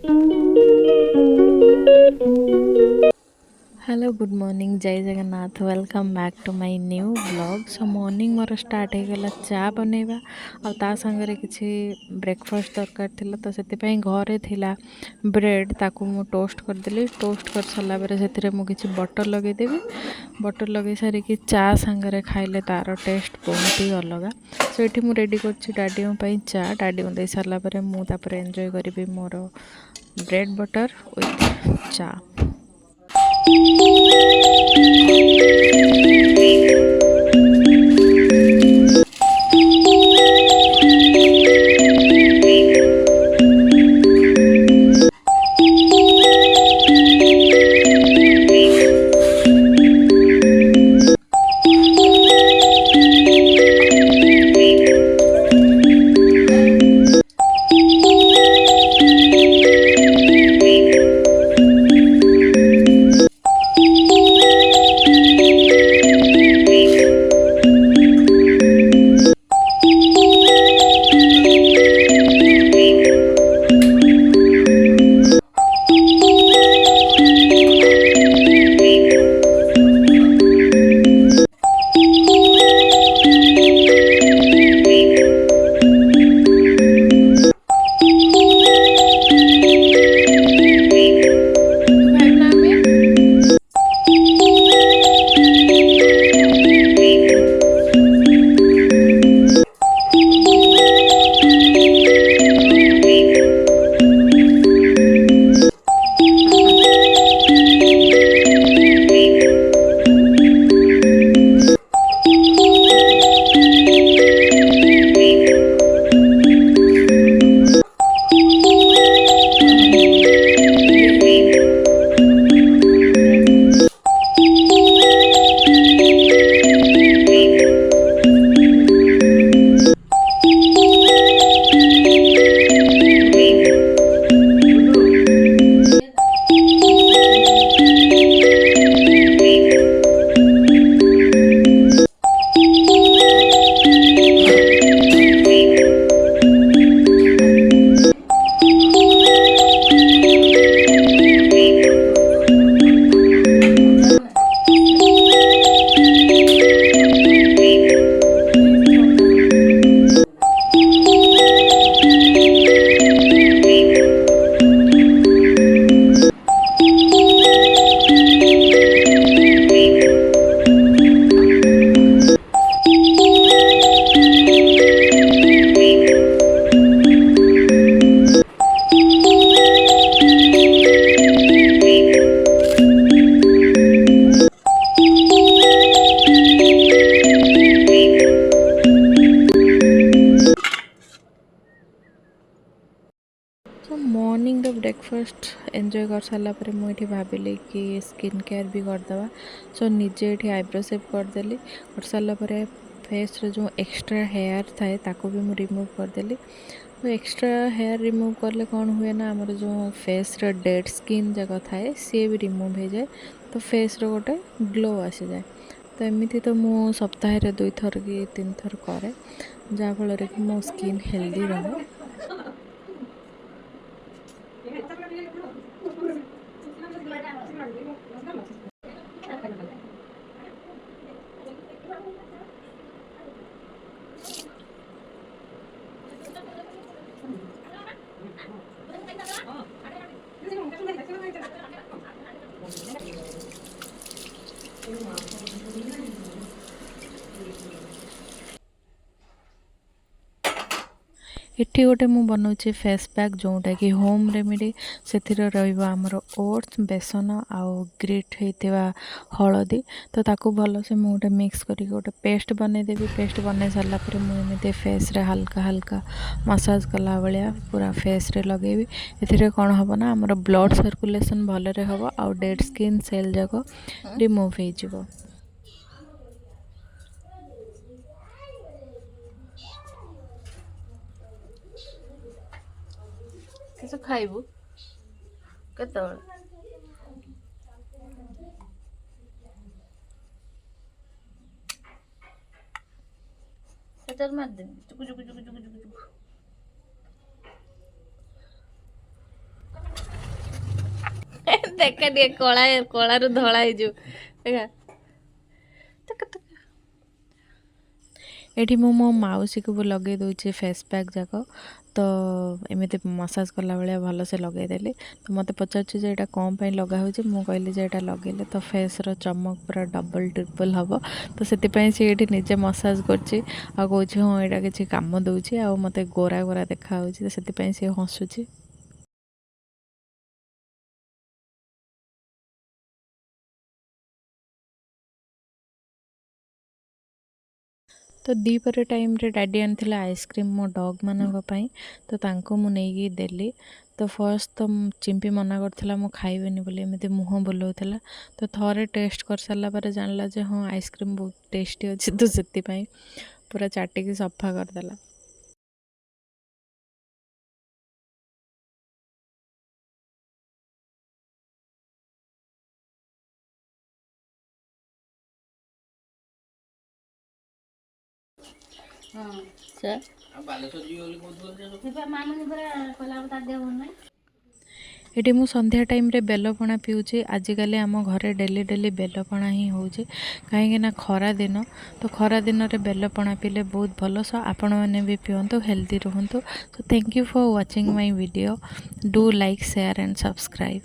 Hello good morning जय Jagannath welcome back to my new blog. So morning मोर start हो गला चा बनैबा आ संगे किसी ब्रेकफास्ट दरकार थिला तो से घरे थिला ब्रेड ताकू मु टोस्ट करदेली। टोस्ट कर सारा पर से किसी बटर लगेदेवी। बटर लगे सारिकी चा सांगरे खाइले तार टेस्ट बहुत ही अलग। सो ये मुझे रेडी कर चा डाडी दे सारापर मुझे एंजॉय करी मोर ब्रेड बटर विथ चा। तो मॉर्निंग ब्रेकफास्ट एंजॉय कर सारा पर मुझे भाविली कि स्किन केयर भी करदे। सो निजे ये आईब्रो सेप करदेली। कर सारा पर फेस रे जो एक्स्ट्रा हेयर थाए ताको भी मुझे रिमूव करदेली। तो एक्स्ट्रा हेयर रिमूव करले कौन हुए ना आमर जो फेस रे डेड स्किन जगह थाए सी भी रिमूव हो जाए। तो फेस रो गोटे ग्लो आसी जाए। तो एमती तो मु सप्ताह 2 थर कि 3 थर करे जहाँफल कि मो स्किन हेल्दी रहे। इट्ठी गोटे मु बनाऊँचे फेस पैक जोटा कि होम रेमेडी से आमर ओट्स बेसन आउ ग्रेट होता हलदी। तो ताकू भल से मुझे मिक्स करके गोटे पेस्ट बनईदेवी। पेस्ट बन सारापर मुझे फेस रे हल्का हल्का मसाज कला भाया पूरा फेस रे लगेबी। ए कौन हम ना आमर ब्लड सर्कुलेशन भलरे हम आउ डेड स्किन सेल जाक रिमूव हो। किस खाइबू केतବେଳେ ସେଟାରେ ମାରିଦେବି ଚୁକୁ ଚୁକୁ ଚୁକୁ ଚୁକୁ ଚୁକୁ ଚୁକୁ। ଦେଖା ଟିକେ କଳାରୁ ଧଳା ହେଇଯିବ ଦେଖା। ଏଠି ମୁଁ ମୋ ମାଉସୀକୁ ବି ଲଗାଇ ଦେଉଛି ଫେସ୍ ପ୍ୟାକ୍ ଯାକ। ତ ଏମିତି ମସାଜ କଲା ଭଳିଆ ଭଲସେ ଲଗାଇଦେଲି। ତ ମୋତେ ପଚାରୁଛି ଯେ ଏଇଟା କ'ଣ ପାଇଁ ଲଗା ହେଉଛି। ମୁଁ କହିଲି ଯେ ଏଇଟା ଲଗାଇଲେ ତ ଫେସ୍ର ଚମକ ପୁରା ଡବଲ୍ ଟ୍ରିପଲ୍ ହେବ। ତ ସେଥିପାଇଁ ସେ ଏଠି ନିଜେ ମସାଜ କରୁଛି ଆଉ କହୁଛି ହଁ ଏଇଟା କିଛି କାମ ଦେଉଛି ଆଉ ମୋତେ ଗୋରା ଗୋରା ଦେଖାହେଉଛି। ତ ସେଥିପାଇଁ ସେ ହସୁଛି। ତ ଦ୍ୱିପହର ଟାଇମ୍ରେ ଡାଡ଼ି ଆଣିଥିଲା ଆଇସ୍କ୍ରିମ୍ ମୋ ଡଗ୍ମାନଙ୍କ ପାଇଁ। ତ ତାଙ୍କୁ ମୁଁ ନେଇକି ଦେଲି। ତ ଫାର୍ଷ୍ଟ ତ ଚିମ୍ପି ମନା କରିଥିଲା ମୁଁ ଖାଇବିନି ବୋଲି, ଏମିତି ମୁହଁ ବୁଲାଉଥିଲା। ତ ଥରେ ଟେଷ୍ଟ କରିସାରିଲା ପରେ ଜାଣିଲା ଯେ ହଁ ଆଇସ୍କ୍ରିମ୍ ବହୁତ ଟେଷ୍ଟି ଅଛି। ତ ସେଥିପାଇଁ ପୁରା ଚାଟିକି ସଫା କରିଦେଲା। ଏଠି ମୁଁ ସନ୍ଧ୍ୟା ଟାଇମ୍ରେ ବେଲପଣା ପିଉଛି। ଆଜିକାଲି ଆମ ଘରେ ଡେଲି ଡେଲି ବେଲପଣା ହିଁ ହେଉଛି, କାହିଁକିନା ଖରା ଦିନ। ତ ଖରା ଦିନରେ ବେଲପଣା ପିଇଲେ ବହୁତ ଭଲ। ସୋ ଆପଣମାନେ ବି ପିଅନ୍ତୁ, ହେଲ୍ଦି ରୁହନ୍ତୁ। So thank you for watching my video. Do like, share and subscribe.